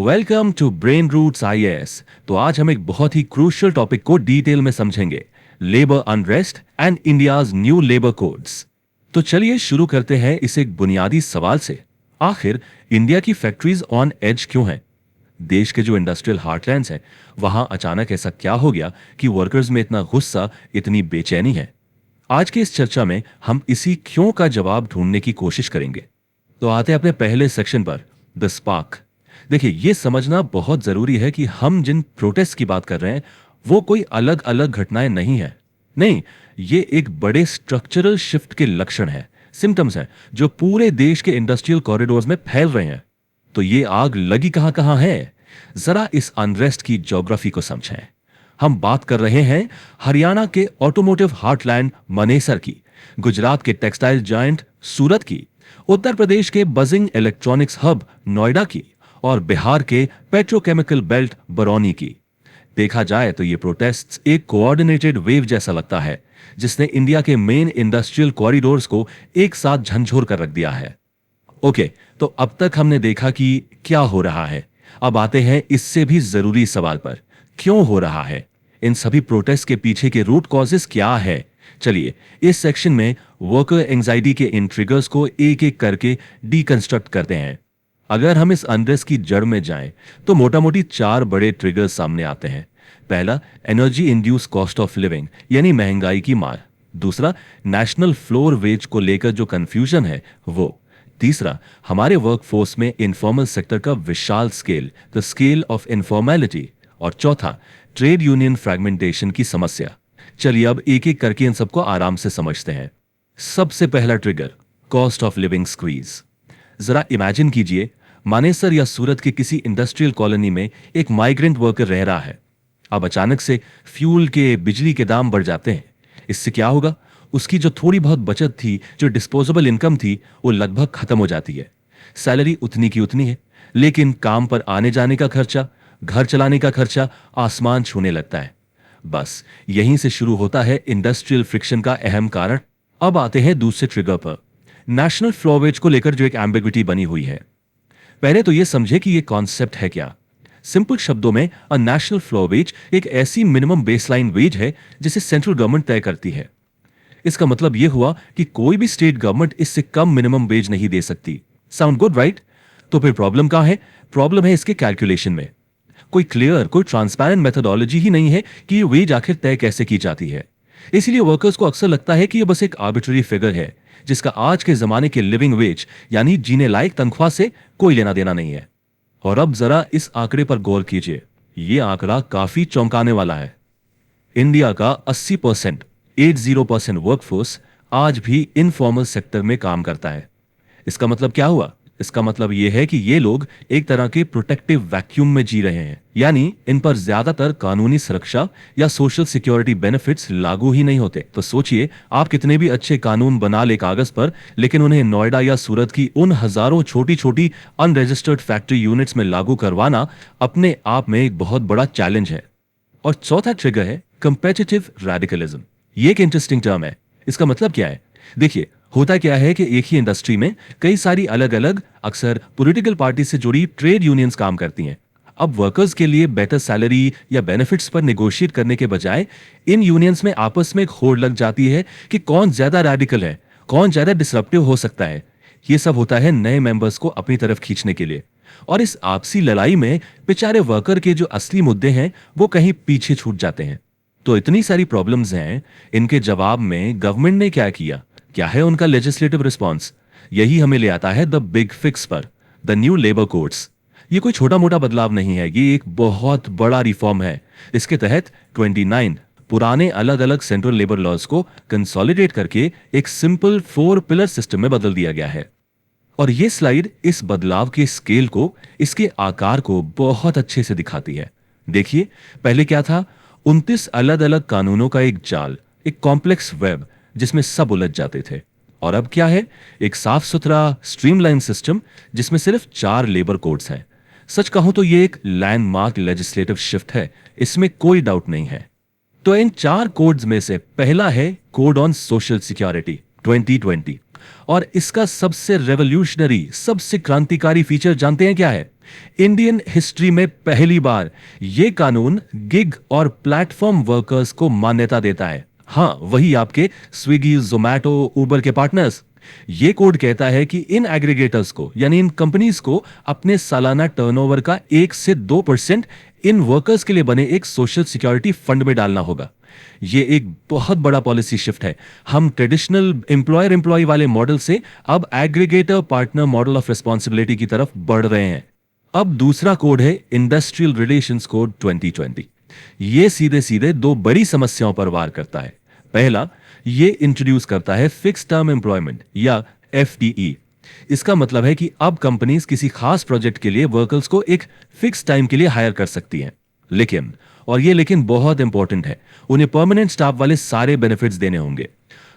Welcome to Brain Roots IAS. तो आज हम एक बहुत ही क्रूशियल टॉपिक को डिटेल में समझेंगे, labour unrest and India's new labour codes. तो चलिए शुरू करते हैं इस एक बुनियादी सवाल से। आखिर इंडिया की फैक्ट्रीज ऑन एज क्यों हैं? देश के जो इंडस्ट्रियल हार्टलैंड्स हैं, वहां अचानक ऐसा क्या हो गया कि वर्कर्स में इतना गुस्सा, इतनी बेचैनी है? आज की इस चर्चा में हम इसी क्यों का जवाब ढूंढने की कोशिश करेंगे। तो आते हैं अपने पहले सेक्शन पर, द स्पार्क। देखिए, ये समझना बहुत जरूरी है कि हम जिन प्रोटेस्ट की बात कर रहे हैं वो कोई अलग अलग घटनाएं नहीं है। नहीं, ये एक बड़े स्ट्रक्चरल शिफ्ट के लक्षण है, सिम्टम्स हैं जो पूरे देश के इंडस्ट्रियल कॉरिडोर्स में फैल रहे हैं। तो ये आग लगी कहां कहां है? जरा इस अनरेस्ट की ज्योग्राफी को समझें। हम बात कर रहे हैं हरियाणा के ऑटोमोटिव हार्टलैंड मनेसर की, गुजरात के टेक्सटाइल जायंट सूरत की, उत्तर प्रदेश के बजिंग इलेक्ट्रॉनिक्स हब नोएडा की और बिहार के पेट्रोकेमिकल बेल्ट बरौनी की। देखा जाए तो ये प्रोटेस्ट्स एक कोऑर्डिनेटेड वेव जैसा लगता है, जिसने इंडिया के मेन इंडस्ट्रियल कॉरिडोर्स को एक साथ झंझोर कर रख दिया है। ओके, तो अब तक हमने देखा कि क्या हो रहा है। अब आते हैं इससे भी जरूरी सवाल पर, क्यों हो रहा है? इन सभी प्रोटेस्ट के पीछे के रूट कॉजेस क्या है? चलिए इस सेक्शन में वर्कर एंजाइटी के इन ट्रिगर्स को एक एक करके डीकंस्ट्रक्ट करते हैं। अगर हम इस अनरेस्ट की जड़ में जाएं तो मोटा मोटी 4 बड़े ट्रिगर्स सामने आते हैं। पहला, energy induce cost of living यानी महंगाई की मार। दूसरा, नेशनल फ्लोर वेज को लेकर जो कंफ्यूजन है वो। तीसरा, हमारे वर्कफोर्स में इनफॉर्मल सेक्टर का विशाल स्केल, द स्केल ऑफ इनफॉर्मेलिटी। और चौथा, ट्रेड यूनियन फ्रैगमेंटेशन की समस्या। चलिए अब एक एक करके इन सबको आराम से समझते हैं। सबसे पहला trigger, cost of living squeeze. जरा इमेजिन कीजिए, मानेसर या सूरत के किसी इंडस्ट्रियल कॉलोनी में एक माइग्रेंट वर्कर रह रहा है। अब अचानक से फ्यूल के, बिजली के दाम बढ़ जाते हैं। इससे क्या होगा? उसकी जो थोड़ी बहुत बचत थी, जो डिस्पोजेबल इनकम थी, वो लगभग खत्म हो जाती है। सैलरी उतनी की उतनी है, लेकिन काम पर आने जाने का खर्चा, घर चलाने का खर्चा आसमान छूने लगता है। बस यहीं से शुरू होता है इंडस्ट्रियल फ्रिक्शन का अहम कारण। अब आते हैं दूसरे ट्रिगर पर, नेशनल फ्लोवेज को लेकर जो एक एम्बिग्विटी बनी हुई है। पहले तो यह समझे कि यह कॉन्सेप्ट है क्या। सिंपल शब्दों में, अ नेशनल फ्लोर वेज एक ऐसी मिनिमम बेसलाइन वेज है जिसे सेंट्रल गवर्नमेंट तय करती है। इसका मतलब यह हुआ कि कोई भी स्टेट गवर्नमेंट इससे कम मिनिमम वेज नहीं दे सकती। Sound good, right? तो फिर प्रॉब्लम कहां है? प्रॉब्लम है इसके कैलकुलेशन में। कोई क्लियर, कोई ट्रांसपेरेंट मेथोडोलॉजी ही नहीं है कि ये वेज आखिर तय कैसे की जाती है। इसीलिए वर्कर्स को अक्सर लगता है कि यह बस एक आर्बिट्ररी फिगर है, जिसका आज के जमाने के लिविंग वेज यानी जीने लायक तनख्वाह से कोई लेना देना नहीं है। और अब जरा इस आंकड़े पर गौर कीजिए, यह आंकड़ा काफी चौंकाने वाला है। इंडिया का 80%, 80% वर्कफोर्स आज भी इनफॉर्मल सेक्टर में काम करता है। इसका मतलब क्या हुआ? इसका मतलब यह है कि ये लोग एक तरह के प्रोटेक्टिव वैक्यूम में जी रहे हैं, यानी इन पर ज्यादातर कानूनी सुरक्षा या सोशल सिक्योरिटी बेनिफिट्स लागू ही नहीं होते। तो सोचिए, आप कितने भी अच्छे कानून बना ले कागज पर, लेकिन उन्हें नोएडा या सूरत की उन हजारों छोटी छोटी अनरजिस्टर्ड फैक्ट्री यूनिट्स में लागू करवाना अपने आप में एक बहुत बड़ा चैलेंज है। और चौथा ट्रिगर है कंपेटिटिव रेडिकलिज्म। ये एक इंटरेस्टिंग टर्म है। इसका मतलब क्या है? देखिए, होता क्या है कि एक ही इंडस्ट्री में कई सारी अलग अलग, अक्सर पॉलिटिकल पार्टी से जुड़ी ट्रेड यूनियंस काम करती हैं। अब वर्कर्स के लिए बेटर सैलरी या बेनिफिट्स पर नेगोशिएट करने के बजाय इन यूनियंस में आपस में एक होड़ लग जाती है कि कौन ज्यादा रैडिकल है, कौन ज्यादा डिसरप्टिव हो सकता है। ये सब होता है नए मेंबर्स को अपनी तरफ खींचने के लिए। और इस आपसी लड़ाई में बेचारे वर्कर के जो असली मुद्दे हैं वो कहीं पीछे छूट जाते हैं। तो इतनी सारी प्रॉब्लम्स हैं, इनके जवाब में गवर्नमेंट ने क्या किया? क्या है उनका लेजिस्लेटिव रिस्पॉन्स? यही हमें ले आता है द बिग फिक्स पर, द न्यू लेबर कोड्स। ये कोई छोटा मोटा बदलाव नहीं है, ये एक बहुत बड़ा रिफॉर्म है। इसके तहत 29 पुराने अलग अलग सेंट्रल लेबर लॉज को कंसोलिडेट करके एक सिंपल 4 पिलर सिस्टम में बदल दिया गया है। और ये स्लाइड इस बदलाव के स्केल को, इसके आकार को बहुत अच्छे से दिखाती है। देखिए, पहले क्या था? 29 अलग अलग कानूनों का एक जाल, एक कॉम्प्लेक्स वेब जिसमें सब उलझ जाते थे। और अब क्या है? एक साफ सुथरा स्ट्रीमलाइन सिस्टम जिसमें सिर्फ 4 लेबर कोड्स हैं। सच कहूं तो ये एक लैंडमार्क लेजिस्लेटिव शिफ्ट है, इसमें कोई डाउट नहीं है। तो इन 4 कोड्स में से पहला है कोड ऑन सोशल सिक्योरिटी 2020। और इसका सबसे रेवोल्यूशनरी, सबसे क्रांतिकारी फीचर जानते हैं क्या है? इंडियन हिस्ट्री में पहली बार यह कानून गिग और प्लेटफॉर्म वर्कर्स को मान्यता देता है। हाँ, वही आपके स्विगी, जोमैटो, उबर के पार्टनर्स। ये कोड कहता है कि इन एग्रीगेटर्स को, यानी इन कंपनीज को, अपने सालाना टर्नओवर का 1 से 2% इन वर्कर्स के लिए बने एक सोशल सिक्योरिटी फंड में डालना होगा। ये एक बहुत बड़ा पॉलिसी शिफ्ट है। हम ट्रेडिशनल एम्प्लॉयर एम्प्लॉय वाले मॉडल से अब aggregator partner model of responsibility की तरफ बढ़ रहे हैं। अब दूसरा कोड है इंडस्ट्रियल रिलेशंस कोड 2020। ये सीधे सीधे दो बड़ी समस्याओं पर वार करता है। पहला, ये इंट्रोड्यूस करता है फिक्स टर्म एम्प्लॉयमेंट या एफटीई। इसका मतलब है कि अब कंपनीज किसी खास प्रोजेक्ट के लिए वर्कर्स को एक फिक्स टाइम के लिए हायर कर सकती हैं। लेकिन, और ये लेकिन बहुत इंपॉर्टेंट है, उन्हें परमानेंट स्टाफ वाले सारे बेनिफिट्स देने होंगे।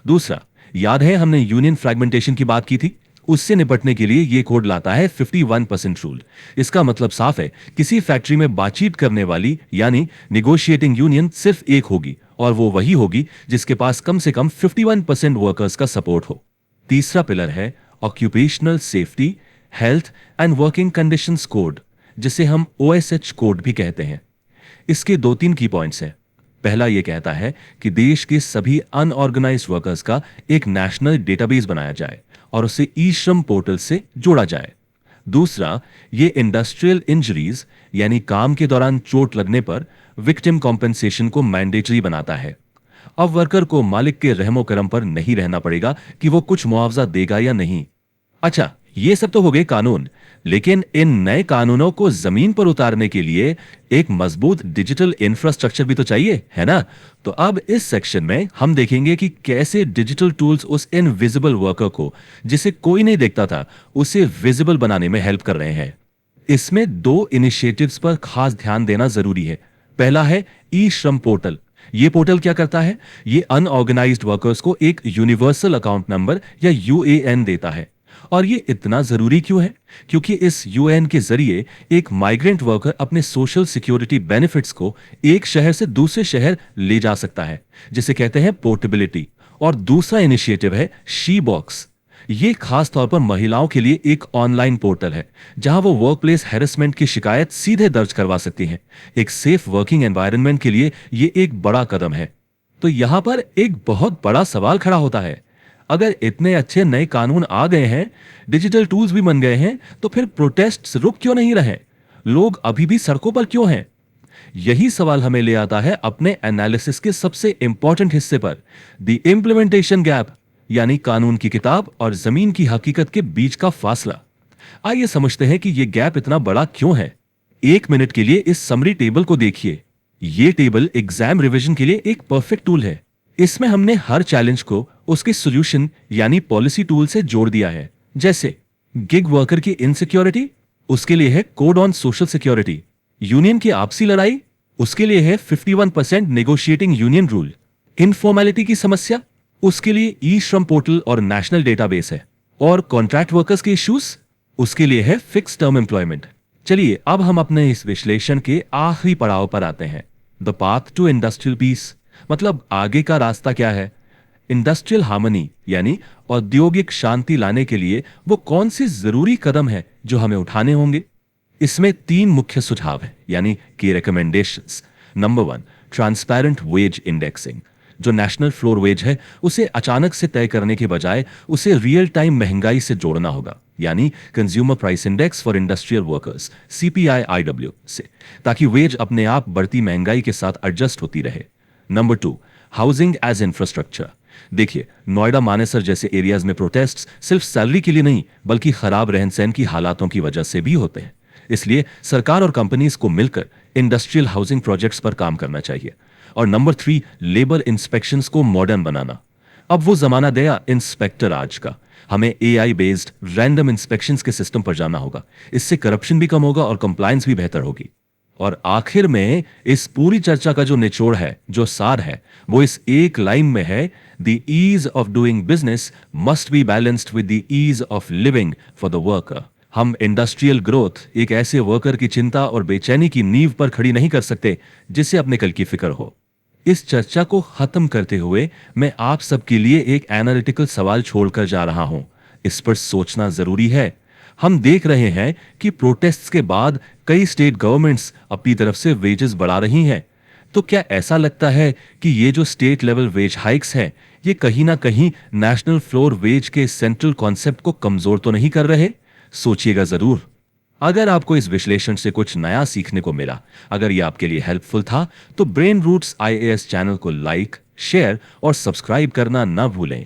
दूसरा, याद है हमने यूनियन फ्रैगमेंटेशन की बात की थी? उससे निपटने के लिए ये कोड लाता है 51% रूल। इसका मतलब साफ है, किसी फैक्ट्री में बातचीत करने वाली यानी निगोशिएटिंग यूनियन सिर्फ एक होगी, और वो वही होगी जिसके पास कम से कम 51% वर्कर्स का सपोर्ट हो। तीसरा पिलर है occupational safety, health and working conditions code, जिसे हम OSH कोड भी कहते हैं। इसके 2-3 की पॉइंट्स हैं। पहला ये कहता है कि देश के सभी अनऑर्गेनाइज्ड वर्कर्स का एक नेशनल डेटाबेस बनाया जाए और उसे ई श्रम पोर्टल से जोड़ा जाए। दूसरा, ये इंडस्ट्रियल इंजरीज यानी काम के दौरान चोट लगने पर विक्टिम कॉम्पेंसेशन को मैंडेटरी बनाता है। अब वर्कर को मालिक के रहमो करम पर नहीं रहना पड़ेगा कि वो कुछ मुआवजा देगा या नहीं। अच्छा, ये सब तो हो गए कानून, लेकिन इन नए कानूनों को जमीन पर उतारने के लिए एक मजबूत डिजिटल इंफ्रास्ट्रक्चर भी तो चाहिए, है ना? तो अब इस सेक्शन में हम देखेंगे कि कैसे डिजिटल टूल्स उस इनविजिबल वर्कर को, जिसे कोई नहीं देखता था, उसे विजिबल बनाने में हेल्प कर रहे हैं। इसमें 2 इनिशिएटिव्स पर खास ध्यान देना जरूरी है। पहला है ई श्रम पोर्टल। ये पोर्टल क्या करता है? ये अनऑर्गेनाइज्ड वर्कर्स को एक यूनिवर्सल अकाउंट नंबर या यूएएन देता है। और ये इतना जरूरी क्यों है? क्योंकि इस यूएएन के जरिए एक माइग्रेंट वर्कर अपने सोशल सिक्योरिटी बेनिफिट्स को एक शहर से दूसरे शहर ले जा सकता है, जिसे कहते हैं पोर्टेबिलिटी। और दूसरा इनिशिएटिव है शी बॉक्स। ये खास तौर पर महिलाओं के लिए एक ऑनलाइन पोर्टल है, जहां वो वर्कप्लेस हैरेसमेंट की शिकायत सीधे दर्ज करवा सकती हैं। एक सेफ वर्किंग एनवायरनमेंट के लिए ये एक बड़ा कदम है। तो यहां पर एक बहुत बड़ा सवाल खड़ा होता है, अगर इतने अच्छे नए कानून आ गए हैं, डिजिटल टूल्स भी बन गए हैं, तो फिर प्रोटेस्ट्स रुक क्यों नहीं रहे? लोग अभी भी सड़कों पर क्यों हैं? यही सवाल हमें ले आता है अपने एनालिसिस के सबसे इंपॉर्टेंट हिस्से पर, द इम्प्लीमेंटेशन गैप, यानी कानून की किताब और जमीन की हकीकत के बीच का फासला। आइए समझते हैं कि यह गैप इतना बड़ा क्यों है। 1 मिनट के लिए इस समरी टेबल को देखिए। यह टेबल एग्जाम रिवीजन के लिए एक परफेक्ट टूल है। इसमें हमने हर चैलेंज को उसके सॉल्यूशन यानी पॉलिसी टूल से जोड़ दिया है। जैसे गिग वर्कर की इनसिक्योरिटी, उसके लिए है code on social security. Union की आपसी लड़ाई, उसके लिए है 51% नेगोशिएटिंग यूनियन रूल। इनफॉर्मेलिटी की समस्या, उसके लिए ई श्रम पोर्टल और नेशनल डेटाबेस है। और कॉन्ट्रैक्ट वर्कर्स के इश्यूज, उसके लिए है फिक्स टर्म एम्प्लॉयमेंट। चलिए अब हम अपने इस विश्लेषण के आखिरी पड़ाव पर आते हैं, the path to industrial peace. मतलब आगे का रास्ता क्या है? इंडस्ट्रियल हार्मनी यानी औद्योगिक शांति लाने के लिए वो कौन सी जरूरी कदम है जो हमें उठाने होंगे? इसमें 3 मुख्य सुझाव हैं, यानी कि recommendations. Number 1, transparent wage indexing. जो नेशनल फ्लोर वेज है, उसे अचानक से तय करने के बजाय उसे रियल टाइम महंगाई से जोड़ना होगा, यानी consumer price index for industrial workers, CPI-IW से, ताकि वेज अपने आप बढ़ती महंगाई के साथ एडजस्ट होती रहे। Number 2, housing as infrastructure. देखिए, नोएडा, मानेसर जैसे एरियाज में प्रोटेस्ट सिर्फ सैलरी के लिए नहीं, बल्कि खराब रहन सहन की हालातों की वजह से भी होते हैं। इसलिए सरकार और कंपनीज को मिलकर इंडस्ट्रियल हाउसिंग प्रोजेक्ट्स पर काम करना चाहिए। और नंबर 3, लेबर इंस्पेक्शंस को मॉडर्न बनाना। अब वो जमाना गया इंस्पेक्टर राज का। हमें AI बेस्ड रैंडम इंस्पेक्शंस के सिस्टम पर जाना होगा। इससे करप्शन भी कम होगा और कंप्लायंस भी बेहतर होगी। और आखिर में इस पूरी चर्चा का जो निचोड़ है, जो सार है, वो इस एक लाइन में है, the ease of doing business must be balanced with the ease of living for the worker. हम इंडस्ट्रियल ग्रोथ एक ऐसे वर्कर की चिंता और बेचैनी की नींव पर खड़ी नहीं कर सकते जिसे अपने कल की फिक्र हो। इस चर्चा को खत्म करते हुए मैं आप सबके लिए एक एनालिटिकल सवाल छोड़कर जा रहा हूं। इस पर सोचना जरूरी है। हम देख रहे हैं कि प्रोटेस्ट्स के बाद कई स्टेट गवर्नमेंट्स अपनी तरफ से वेजेस बढ़ा रही हैं। तो क्या ऐसा लगता है कि ये जो स्टेट लेवल वेज हाइक्स हैं, ये कहीं ना कहीं नेशनल फ्लोर वेज के सेंट्रल कॉन्सेप्ट को कमजोर तो नहीं कर रहे? सोचिएगा जरूर। अगर आपको इस विश्लेषण से कुछ नया सीखने को मिला, अगर ये आपके लिए हेल्पफुल था, तो ब्रेन रूट्स आईएएस चैनल को लाइक, शेयर और सब्सक्राइब करना ना भूलें।